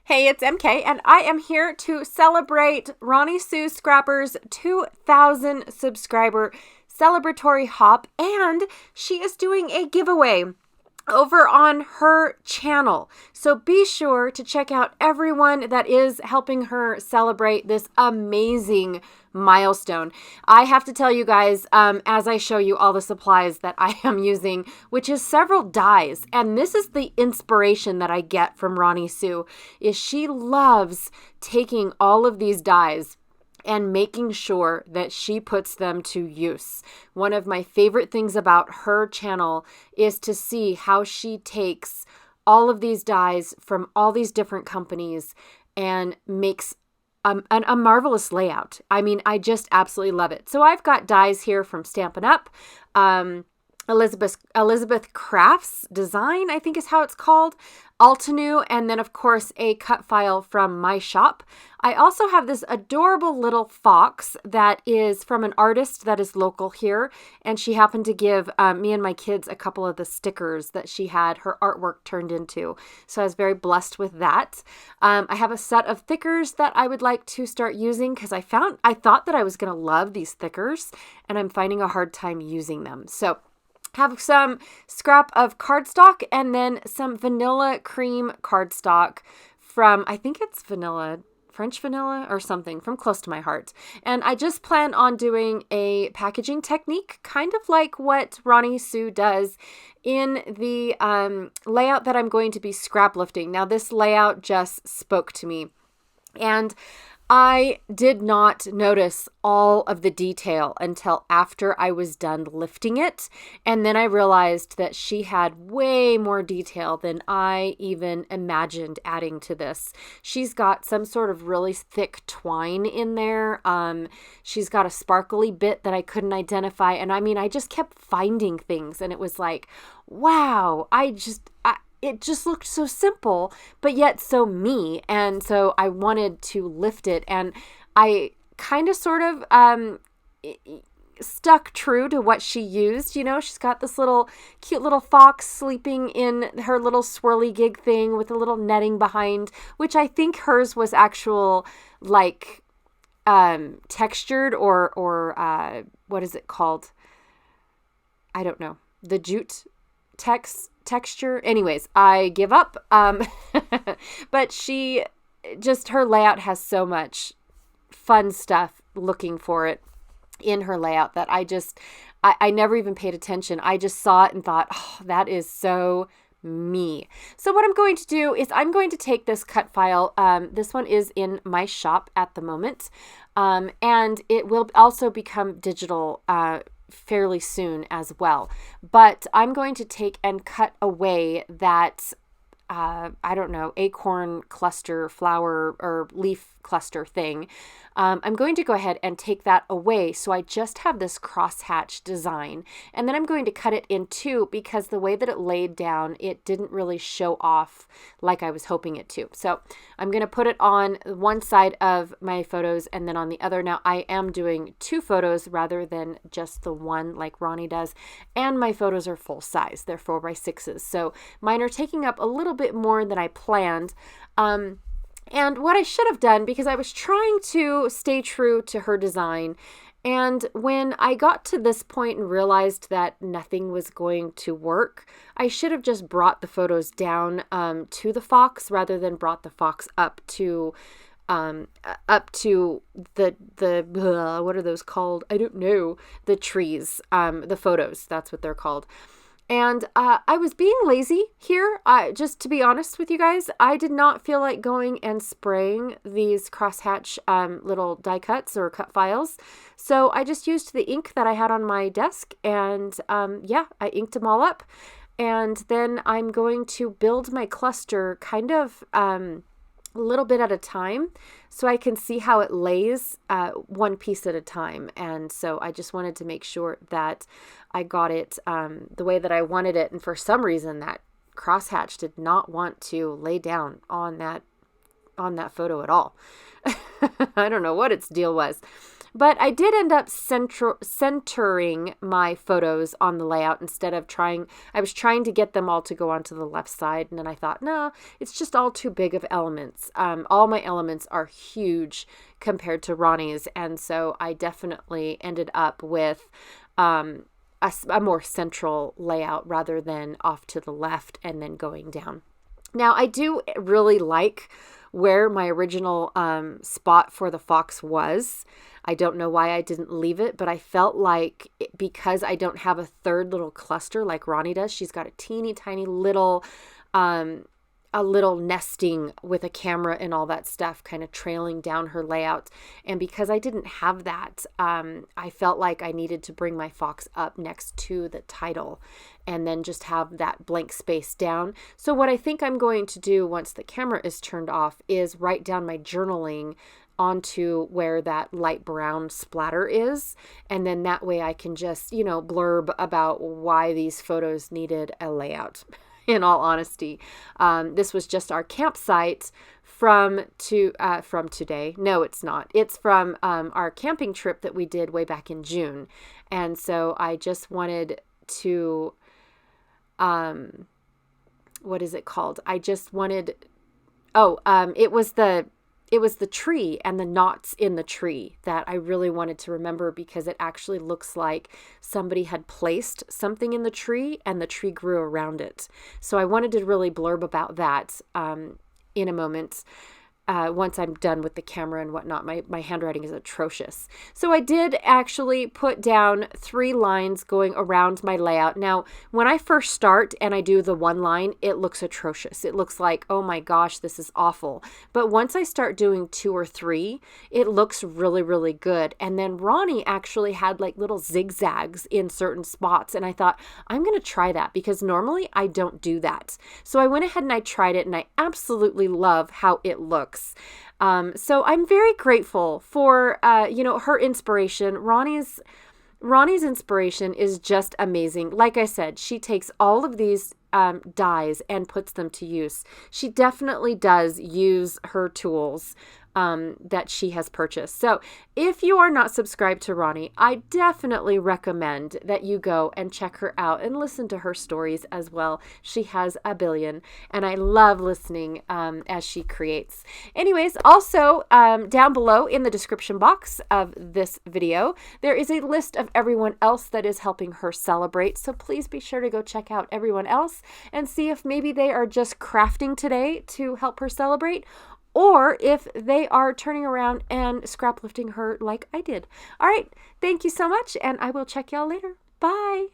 Hey, it's MK, and I am here to celebrate Roni Sue Scrapper's 2,000 subscriber celebratory hop, and she is doing a giveaway over on her channel. So be sure to check out everyone that is helping her celebrate this amazing milestone. I have to tell you guys, as I show you all the supplies that I am using, which is several dies, and this is the inspiration that I get from Roni Sue, is she loves taking all of these dies and making sure that she puts them to use. One of my favorite things about her channel is to see how she takes all of these dies from all these different companies and makes a marvelous layout. I mean, I just absolutely love it. So I've got dies here from Stampin' Up!, Elizabeth Crafts Design, I think is how it's called, Altenew, and then of course a cut file from my shop. I also have this adorable little fox that is from an artist that is local here, and she happened to give me and my kids a couple of the stickers that she had her artwork turned into. So I was very blessed with that. I have a set of thickers that I would like to start using because I thought that I was going to love these thickers, and I'm finding a hard time using them. So have some scrap of cardstock and then some vanilla cream cardstock from, I think it's vanilla, French vanilla or something from Close to My Heart. And I just plan on doing a packaging technique, kind of like what Roni Sue does in the layout that I'm going to be scrap lifting. Now, this layout just spoke to me, and I did not notice all of the detail until after I was done lifting it. And then I realized that she had way more detail than I even imagined adding to this. She's got some sort of really thick twine in there. She's got a sparkly bit that I couldn't identify. And I mean, I just kept finding things, and it was like, wow, it just looked so simple, but yet so me. And so I wanted to lift it, and I kind of sort of stuck true to what she used. You know, she's got this little cute little fox sleeping in her little swirly gig thing with a little netting behind, which I think hers was actual like textured or what is it called? I don't know. The jute texture. Anyways, I give up. But her layout has so much fun stuff looking for it in her layout that I never even paid attention. I just saw it and thought, oh, that is so me. So what I'm going to do is I'm going to take this cut file. This one is in my shop at the moment. And it will also become digital fairly soon as well. But I'm going to take and cut away that, I don't know, acorn cluster, flower or leaf cluster thing. I'm going to go ahead and take that away. So I just have this crosshatch design, and then I'm going to cut it in two because the way that it laid down, it didn't really show off like I was hoping it to. So I'm going to put it on one side of my photos and then on the other. Now I am doing two photos rather than just the one like Roni does. And my photos are full size. They're 4x6s. So mine are taking up a little bit more than I planned. And what I should have done, because I was trying to stay true to her design, and when I got to this point and realized that nothing was going to work, I should have just brought the photos down to the fox rather than brought the fox up to the what are those called? I don't know. The trees, the photos, that's what they're called. And I was being lazy here. Just to be honest with you guys, I did not feel like going and spraying these crosshatch little die cuts or cut files. So I just used the ink that I had on my desk, and I inked them all up. And then I'm going to build my cluster kind of a little bit at a time so I can see how it lays one piece at a time. And so I just wanted to make sure that I got it the way that I wanted it. And for some reason that crosshatch did not want to lay down on that photo at all. I don't know what its deal was. But I did end up centering my photos on the layout instead of I was trying to get them all to go onto the left side. And then I thought, no, it's just all too big of elements. All my elements are huge compared to Roni's. And so I definitely ended up with a more central layout rather than off to the left and then going down. Now, I do really like where my original spot for the fox was. I don't know why I didn't leave it, but I felt like because I don't have a third little cluster like Roni does, she's got a teeny tiny little a little nesting with a camera and all that stuff kind of trailing down her layout. And because I didn't have that, I felt like I needed to bring my fox up next to the title and then just have that blank space down. So what I think I'm going to do once the camera is turned off is write down my journaling onto where that light brown splatter is. And then that way I can just, blurb about why these photos needed a layout. In all honesty, this was just our campsite from today. No, it's not. It's from our camping trip that we did way back in June. And so I just wanted to, what is it called? It was the tree and the knots in the tree that I really wanted to remember because it actually looks like somebody had placed something in the tree and the tree grew around it. So I wanted to really blurb about that in a moment. Once I'm done with the camera and whatnot. My handwriting is atrocious. So I did actually put down 3 lines going around my layout. Now, when I first start and I do the 1 line, it looks atrocious. It looks like, oh my gosh, this is awful. But once I start doing 2 or 3, it looks really, really good. And then Roni actually had like little zigzags in certain spots. And I thought, I'm going to try that because normally I don't do that. So I went ahead and I tried it and I absolutely love how it looks. So I'm very grateful for, her inspiration. Roni's inspiration is just amazing. Like I said, she takes all of these dies and puts them to use. She definitely does use her tools that she has purchased. So if you are not subscribed to Roni, I definitely recommend that you go and check her out and listen to her stories as well. She has a billion, and I love listening as she creates. Anyways, also down below in the description box of this video, there is a list of everyone else that is helping her celebrate. So please be sure to go check out everyone else and see if maybe they are just crafting today to help her celebrate, or if they are turning around and scrap lifting her like I did. All right. Thank you so much, and I will check y'all later. Bye.